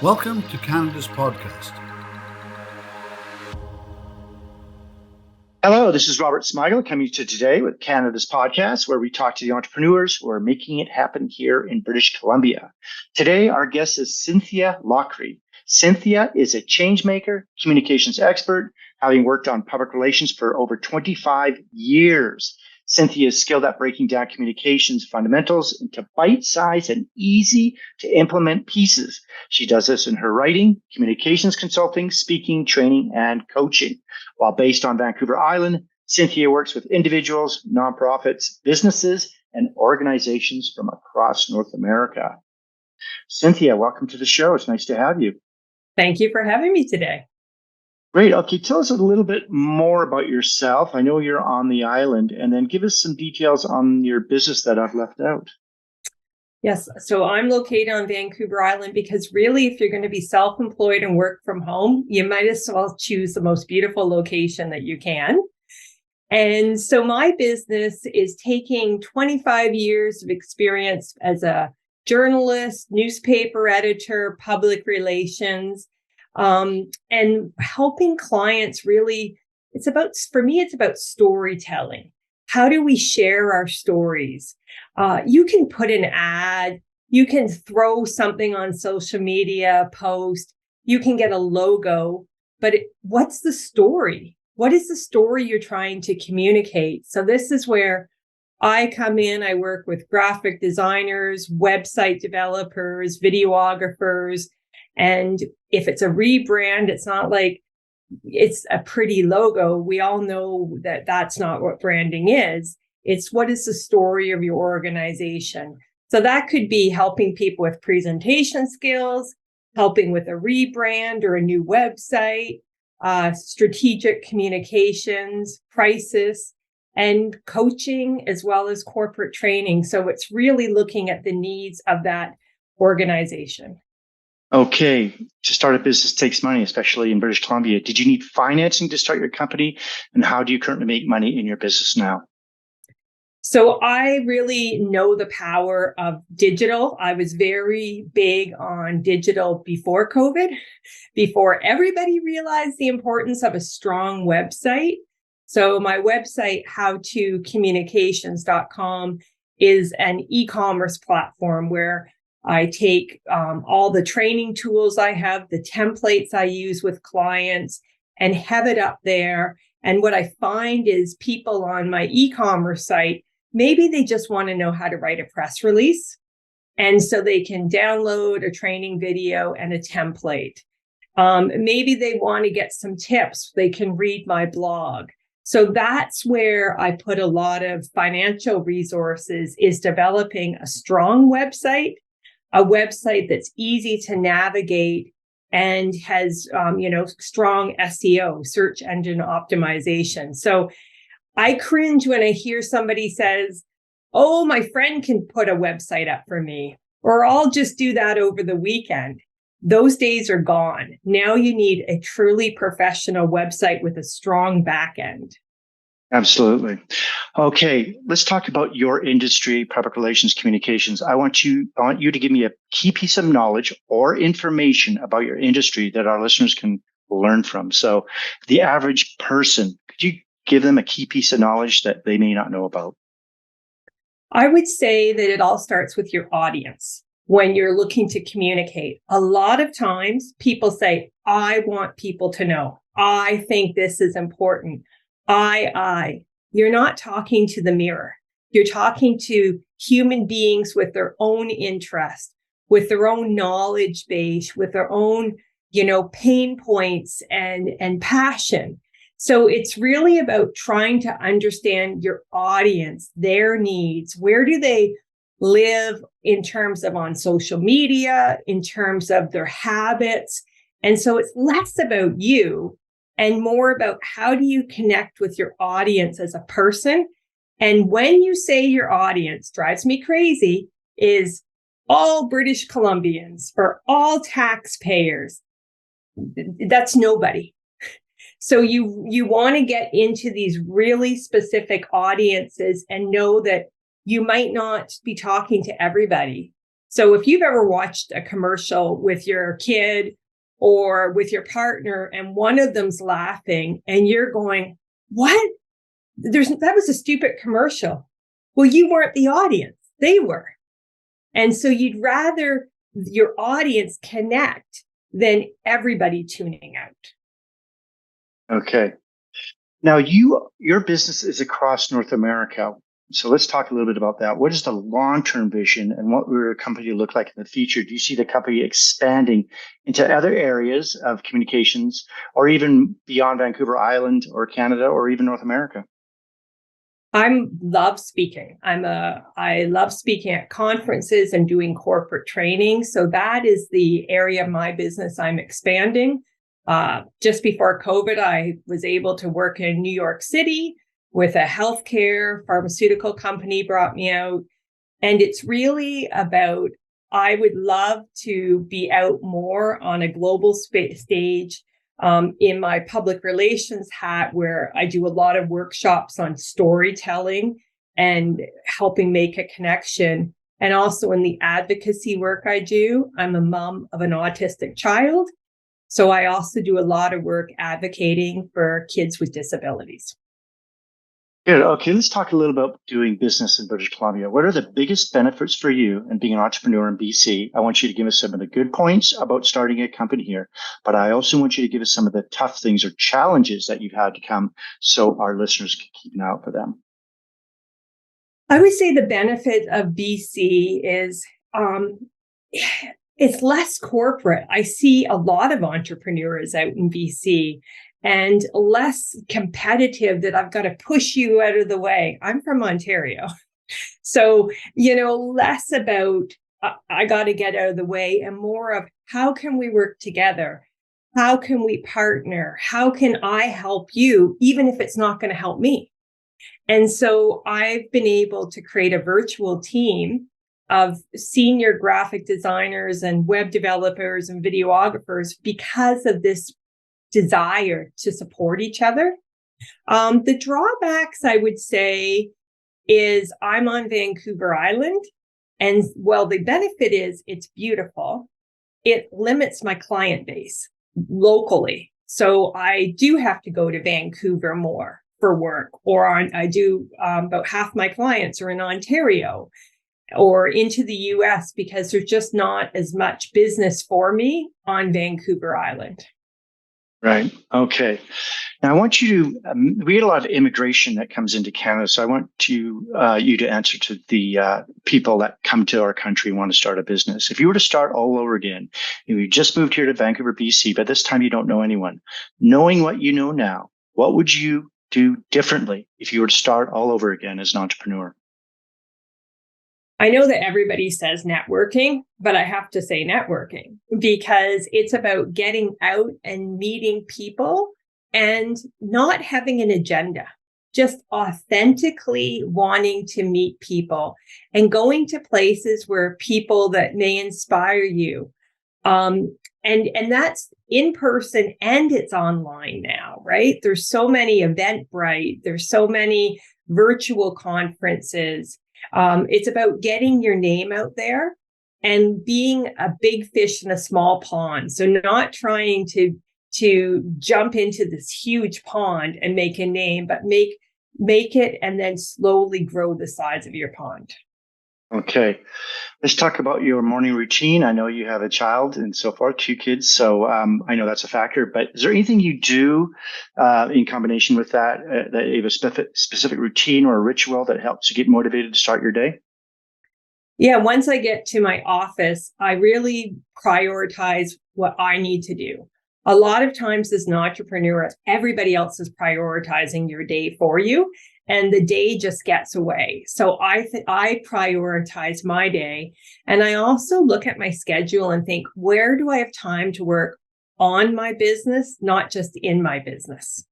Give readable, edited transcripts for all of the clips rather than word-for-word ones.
Welcome to Canada's podcast. Hello, this is Robert Smigel coming to today with Canada's podcast, where we talk to the entrepreneurs who are making it happen here in British Columbia. Today, our guest is Cynthia Lockery. Cynthia is a change maker, communications expert, having worked on public relations for over 25 years. Cynthia is skilled at breaking down communications fundamentals into bite-sized and easy to implement pieces. She does this in her writing, communications consulting, speaking, training, and coaching. While based on Vancouver Island, Cynthia works with individuals, nonprofits, businesses, and organizations from across North America. Cynthia, welcome to the show. It's nice to have you. Thank you for having me today. Great. Okay, tell us a little bit more about yourself. I know you're on the island, and then give us some details on your business that I've left out. Yes, so I'm located on Vancouver Island because really, if you're going to be self-employed and work from home, you might as well choose the most beautiful location that you can. And so my business is taking 25 years of experience as a journalist, newspaper editor, public relations, and helping clients really, for me, it's about storytelling. How do we share our stories? You can put an ad, you can throw something on social media, post, you can get a logo, but what's the story? What is the story you're trying to communicate? So this is where I come in. I work with graphic designers, website developers, videographers. And if it's a rebrand, it's not like it's a pretty logo. We all know that that's not what branding is. It's what is the story of your organization. So that could be helping people with presentation skills, helping with a rebrand or a new website, strategic communications, crisis, and coaching, as well as corporate training. So it's really looking at the needs of that organization. Okay, to start a business takes money, especially in British Columbia. Did you need financing to start your company? And how do you currently make money in your business now? So I really know the power of digital. I was very big on digital before COVID, before everybody realized the importance of a strong website. So my website, howtocommunications.com, is an e-commerce platform where I take all the training tools I have, the templates I use with clients, and have it up there. And what I find is people on my e-commerce site, maybe they just want to know how to write a press release. And so they can download a training video and a template. Maybe they want to get some tips. They can read my blog. So that's where I put a lot of financial resources, is developing a strong website, a website that's easy to navigate and has, strong SEO, search engine optimization. So I cringe when I hear somebody says, oh, my friend can put a website up for me, or I'll just do that over the weekend. Those days are gone. Now you need a truly professional website with a strong back end. Absolutely. Okay, let's talk about your industry, public relations, communications. I want you to give me a key piece of knowledge or information about your industry that our listeners can learn from. So the average person, could you give them a key piece of knowledge that they may not know about? I would say that it all starts with your audience. When you're looking to communicate, a lot of times people say, I want people to know. I think this is important. You're not talking to the mirror. You're talking to human beings with their own interest, with their own knowledge base, with their own, pain points and passion. So it's really about trying to understand your audience, their needs. Where do they live in terms of on social media, in terms of their habits? And so it's less about you and more about how do you connect with your audience as a person. And when you say your audience, drives me crazy, is all British Columbians or all taxpayers. That's nobody. So you want to get into these really specific audiences and know that you might not be talking to everybody. So if you've ever watched a commercial with your kid or with your partner and one of them's laughing and you're going, what? That was a stupid commercial. Well, you weren't the audience. They were. And so you'd rather your audience connect than everybody tuning out. Okay. Now, your business is across North America. So let's talk a little bit about that. What is the long-term vision and what will your company look like in the future? Do you see the company expanding into other areas of communications or even beyond Vancouver Island or Canada or even North America? I love speaking. I love speaking at conferences and doing corporate training. So that is the area of my business I'm expanding. Just before COVID, I was able to work in New York City with a healthcare pharmaceutical company, brought me out. And it's really about, I would love to be out more on a global stage in my public relations hat, where I do a lot of workshops on storytelling and helping make a connection. And also in the advocacy work I do, I'm a mom of an autistic child. So I also do a lot of work advocating for kids with disabilities. Good. Okay, let's talk a little about doing business in British Columbia. What are the biggest benefits for you in being an entrepreneur in BC? I want you to give us some of the good points about starting a company here, but I also want you to give us some of the tough things or challenges that you've had to come so our listeners can keep an eye out for them. I would say the benefit of BC is it's less corporate. I see a lot of entrepreneurs out in BC and less competitive that I've got to push you out of the way. I'm from Ontario. So, less about I got to get out of the way and more of how can we work together? How can we partner? How can I help you, even if it's not going to help me? And so I've been able to create a virtual team of senior graphic designers and web developers and videographers because of this desire to support each other. The drawbacks, I would say, is I'm on Vancouver Island. And well, the benefit is it's beautiful. It limits my client base locally. So I do have to go to Vancouver more for work, or I do about half my clients are in Ontario or into the US because there's just not as much business for me on Vancouver Island. Right. Okay. Now I want you to, we get a lot of immigration that comes into Canada. So I want you to answer to the people that come to our country and want to start a business. If you were to start all over again, you just moved here to Vancouver, BC, but this time you don't know anyone. Knowing what you know now, what would you do differently if you were to start all over again as an entrepreneur? I know that everybody says networking, but I have to say networking because it's about getting out and meeting people and not having an agenda, just authentically wanting to meet people and going to places where people that may inspire you. And that's in person and it's online now, right? There's so many Eventbrite, there's so many virtual conferences. It's about getting your name out there and being a big fish in a small pond. So not trying to jump into this huge pond and make a name, but make it and then slowly grow the size of your pond. Okay. Let's talk about your morning routine. I know you have a child and so forth, 2 kids. So I know that's a factor, but is there anything you do in combination with that, that you have a specific routine or a ritual that helps you get motivated to start your day? Yeah. Once I get to my office, I really prioritize what I need to do. A lot of times as an entrepreneur, everybody else is prioritizing your day for you. And the day just gets away. So I prioritize my day. And I also look at my schedule and think, where do I have time to work on my business, not just in my business?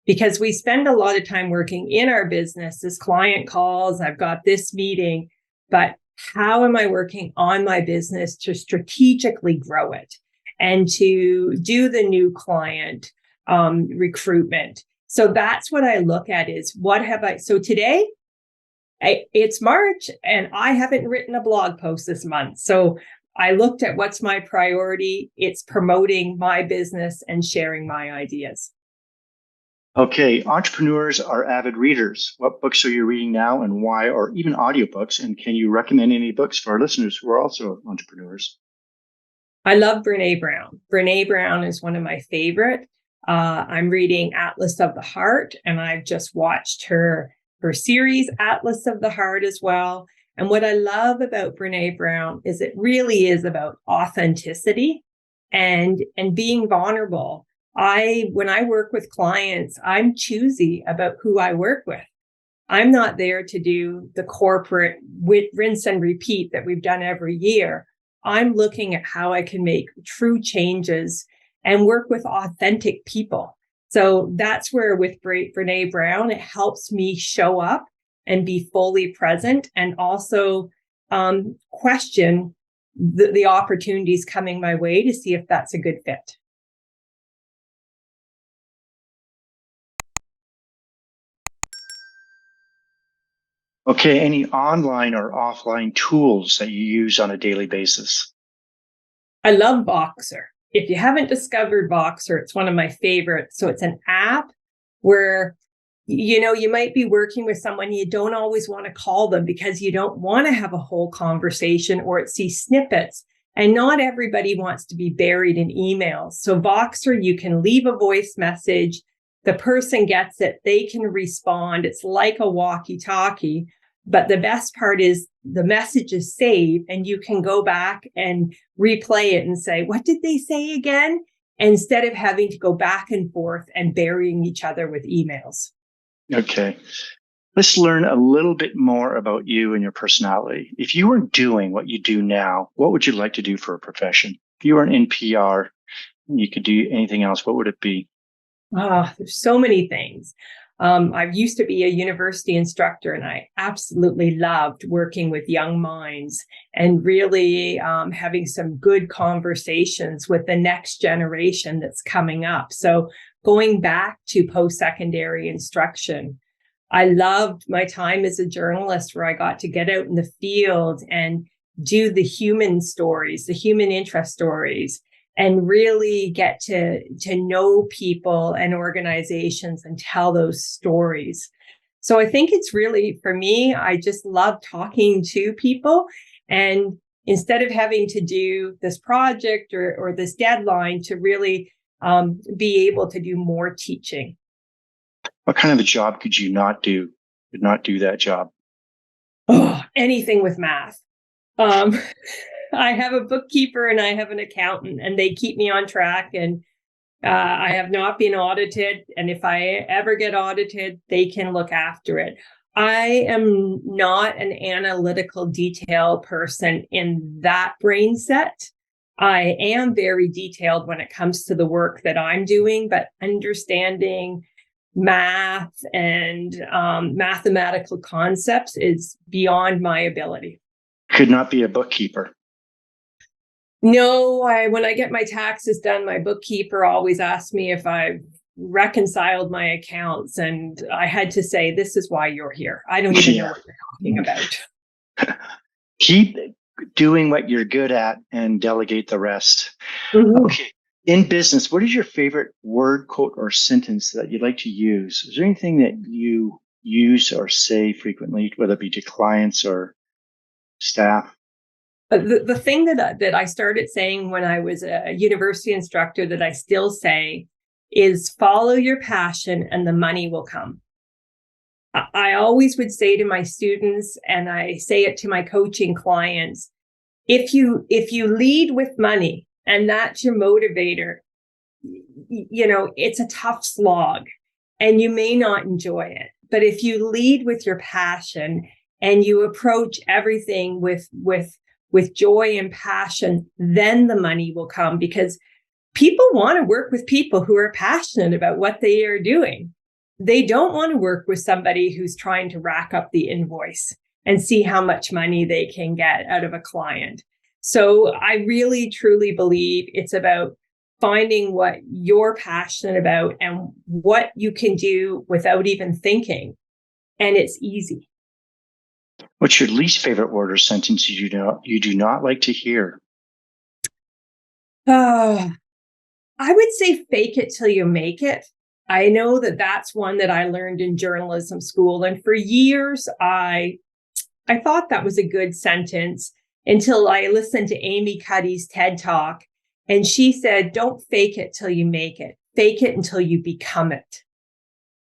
Because we spend a lot of time working in our business, this client calls, I've got this meeting, but how am I working on my business to strategically grow it and to do the new client recruitment? So that's what I look at is so today, It's March and I haven't written a blog post this month. So I looked at what's my priority. It's promoting my business and sharing my ideas. Okay, entrepreneurs are avid readers. What books are you reading now and why, or even audiobooks? And can you recommend any books for our listeners who are also entrepreneurs? I love Brene Brown. Brene Brown is one of my favorite. I'm reading Atlas of the Heart, and I've just watched her series, Atlas of the Heart, as well. And what I love about Brene Brown is it really is about authenticity and being vulnerable. When I work with clients, I'm choosy about who I work with. I'm not there to do the corporate rinse and repeat that we've done every year. I'm looking at how I can make true changes and work with authentic people. So that's where with Brene Brown, it helps me show up and be fully present and also question the opportunities coming my way to see if that's a good fit. Okay, any online or offline tools that you use on a daily basis? I love Voxer. If you haven't discovered Voxer, it's one of my favorites. So it's an app where, you might be working with someone, you don't always want to call them because you don't want to have a whole conversation or see snippets. And not everybody wants to be buried in emails. So Voxer, you can leave a voice message. The person gets it. They can respond. It's like a walkie-talkie. But the best part is the message is saved and you can go back and replay it and say, what did they say again? Instead of having to go back and forth and burying each other with emails. Okay. Let's learn a little bit more about you and your personality. If you weren't doing what you do now, what would you like to do for a profession? If you weren't in PR, you could do anything else, what would it be? There's so many things. I used to be a university instructor and I absolutely loved working with young minds and really having some good conversations with the next generation that's coming up. So going back to post-secondary instruction, I loved my time as a journalist where I got to get out in the field and do the human stories, the human interest stories, and really get to know people and organizations and tell those stories. So I think it's really, for me, I just love talking to people. And instead of having to do this project or this deadline, to really be able to do more teaching. What kind of a job could you not do? Could not do that job? Oh, anything with math. I have a bookkeeper and I have an accountant and they keep me on track, and I have not been audited. And if I ever get audited, they can look after it. I am not an analytical detail person in that brain set. I am very detailed when it comes to the work that I'm doing, but understanding math and mathematical concepts is beyond my ability. Could not be a bookkeeper. No, when I get my taxes done, my bookkeeper always asks me if I've reconciled my accounts. And I had to say, this is why you're here. I don't even know what you're talking about. Keep doing what you're good at and delegate the rest. Mm-hmm. Okay. In business, what is your favorite word, quote, or sentence that you'd like to use? Is there anything that you use or say frequently, whether it be to clients or staff? The thing that I started saying when I was a university instructor that I still say is follow your passion and the money will come. I always would say to my students, and I say it to my coaching clients, if you lead with money and that's your motivator, it's a tough slog and you may not enjoy it. But if you lead with your passion and you approach everything with joy and passion, then the money will come, because people want to work with people who are passionate about what they are doing. They don't want to work with somebody who's trying to rack up the invoice and see how much money they can get out of a client. So I really, truly believe it's about finding what you're passionate about and what you can do without even thinking. And it's easy. What's your least favorite word or sentence you do not like to hear? I would say fake it till you make it. I know that that's one that I learned in journalism school. And for years, I thought that was a good sentence until I listened to Amy Cuddy's TED Talk. And she said, don't fake it till you make it. Fake it until you become it.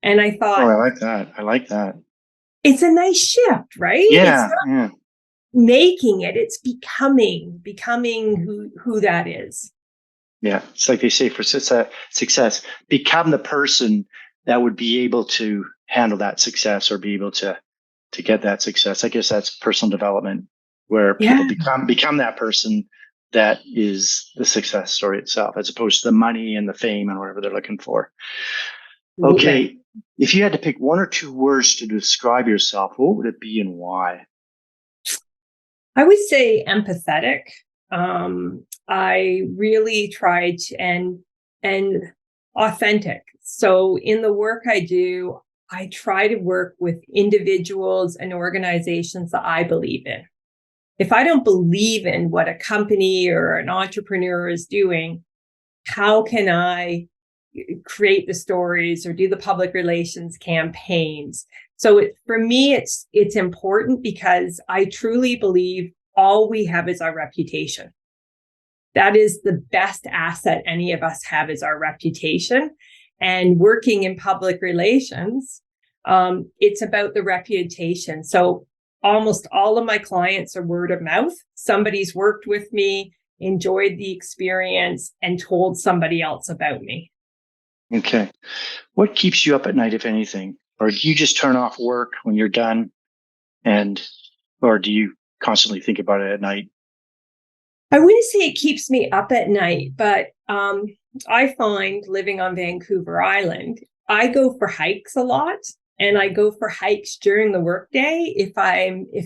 And I thought, I like that. I like that. It's a nice shift, right? Yeah. It's not making it, it's becoming who that is. Yeah. It's like they say for success, become the person that would be able to handle that success or be able to get that success. I guess that's personal development, where people become that person that is the success story itself, as opposed to the money and the fame and whatever they're looking for. Okay. If you had to pick one or two words to describe yourself, what would it be and why? I would say empathetic. I really tried and authentic. So in the work I do, I try to work with individuals and organizations that I believe in. If I don't believe in what a company or an entrepreneur is doing, how can I create the stories or do the public relations campaigns? So for me, it's important because I truly believe all we have is our reputation. That is the best asset any of us have, is our reputation. And working in public relations, it's about the reputation. So almost all of my clients are word of mouth. Somebody's worked with me, enjoyed the experience, and told somebody else about me. Okay. What keeps you up at night, if anything? Or do you just turn off work when you're done? Or do you constantly think about it at night? I wouldn't say it keeps me up at night, but I find living on Vancouver Island, I go for hikes a lot. And I go for hikes during the workday. If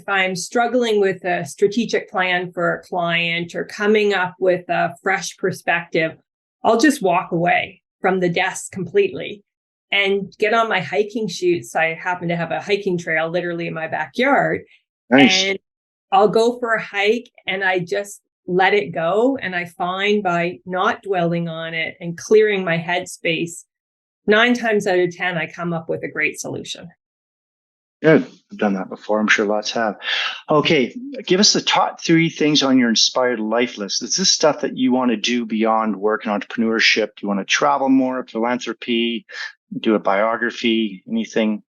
I'm struggling with a strategic plan for a client or coming up with a fresh perspective, I'll just walk away from the desk completely and get on my hiking shoes. I happen to have a hiking trail literally in my backyard. Nice. And I'll go for a hike and I just let it go. And I find by not dwelling on it and clearing my headspace, 9 times out of 10, I come up with a great solution. Good. I've done that before. I'm sure lots have. Okay. Give us the top 3 things on your inspired life list. Is this stuff that you want to do beyond work and entrepreneurship? Do you want to travel more, philanthropy, do a biography, anything,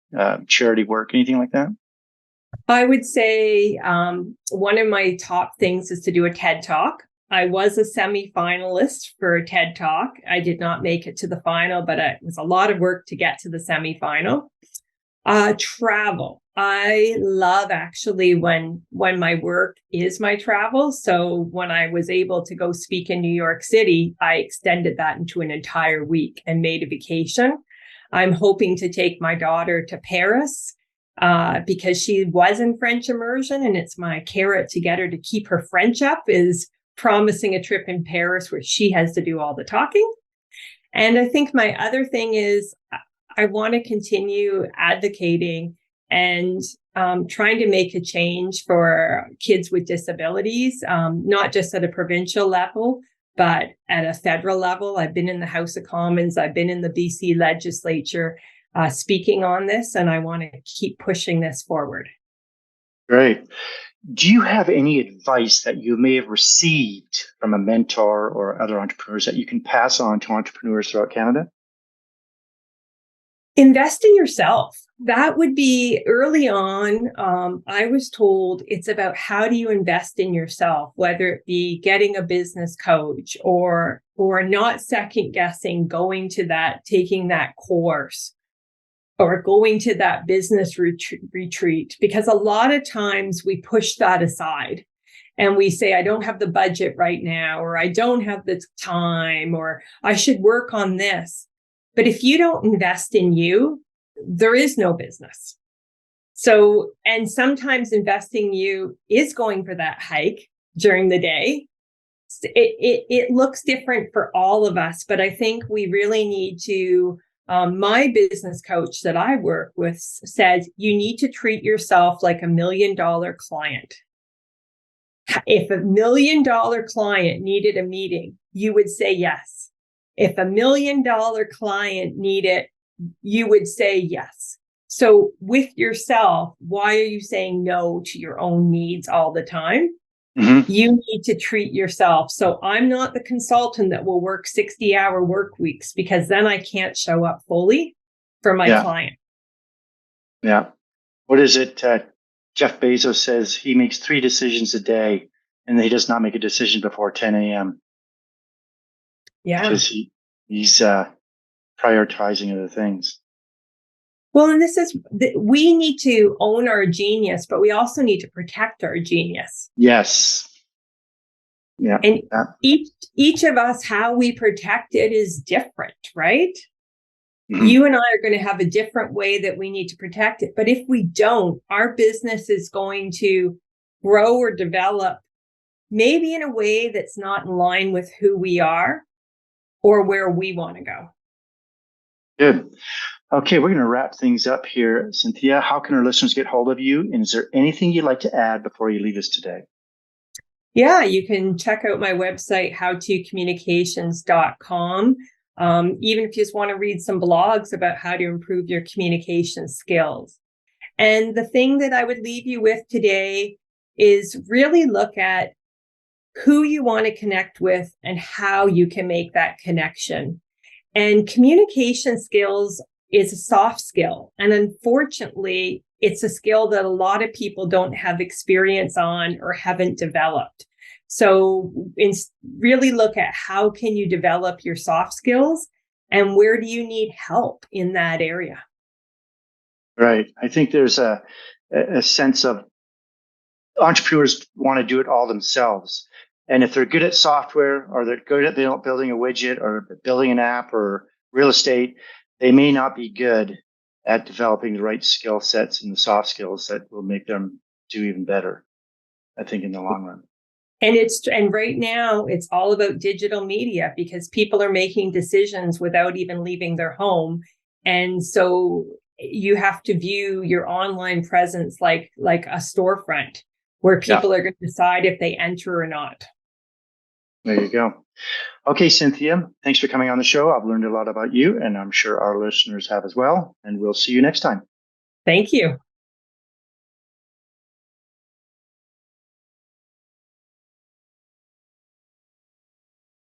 charity work, anything like that? I would say one of my top things is to do a TED Talk. I was a semi-finalist for a TED Talk. I did not make it to the final, but it was a lot of work to get to the semi-final. Travel. I love actually when my work is my travel. So when I was able to go speak in New York City, I extended that into an entire week and made a vacation. I'm hoping to take my daughter to Paris because she was in French immersion, and it's my carrot to get her to keep her French up is promising a trip in Paris where she has to do all the talking. And I think my other thing is I want to continue advocating and trying to make a change for kids with disabilities, not just at a provincial level, but at a federal level. I've been in the House of Commons. I've been in the BC legislature speaking on this, and I want to keep pushing this forward. Great. Do you have any advice that you may have received from a mentor or other entrepreneurs that you can pass on to entrepreneurs throughout Canada? Invest in yourself. That would be early on. I was told it's about how do you invest in yourself, whether it be getting a business coach or not second guessing going to that, taking that course or going to that business retreat, because a lot of times we push that aside and we say, I don't have the budget right now, or I don't have the time, or I should work on this. But if you don't invest in you, there is no business. So, and sometimes investing in you is going for that hike during the day. It looks different for all of us, but I think we really need to My business coach that I work with says you need to treat yourself like $1 million client. If $1 million client needed a meeting, you would say yes. If $1 million client needed, you would say yes. So with yourself, why are you saying no to your own needs all the time? Mm-hmm. You need to treat yourself. So I'm not the consultant that will work 60-hour work weeks, because then I can't show up fully for my client. Yeah. What is it? Jeff Bezos says he makes 3 decisions a day, and he does not make a decision before 10 a.m. Yeah. Because he's prioritizing other things. Well, and we need to own our genius, but we also need to protect our genius. Yes. Yeah. And each of us, how we protect it is different, right? Mm-hmm. You and I are going to have a different way that we need to protect it. But if we don't, our business is going to grow or develop maybe in a way that's not in line with who we are or where we want to go. Good. Okay, we're going to wrap things up here. Cynthia, how can our listeners get hold of you? And is there anything you'd like to add before you leave us today? Yeah, you can check out my website, howtocommunications.com. Even if you just want to read some blogs about how to improve your communication skills. And the thing that I would leave you with today is really look at who you want to connect with and how you can make that connection. And communication skills is a soft skill. And unfortunately, it's a skill that a lot of people don't have experience on or haven't developed. So really look at how can you develop your soft skills and where do you need help in that area? Right. I think there's a sense of entrepreneurs want to do it all themselves. And if they're good at software, or they're good at building a widget or building an app or real estate, they may not be good at developing the right skill sets and the soft skills that will make them do even better, I think, in the long run. And right now it's all about digital media, because people are making decisions without even leaving their home. And so you have to view your online presence like a storefront where people are going to decide if they enter or not. There you go. Okay, Cynthia, thanks for coming on the show. I've learned a lot about you, and I'm sure our listeners have as well. And we'll see you next time. Thank you.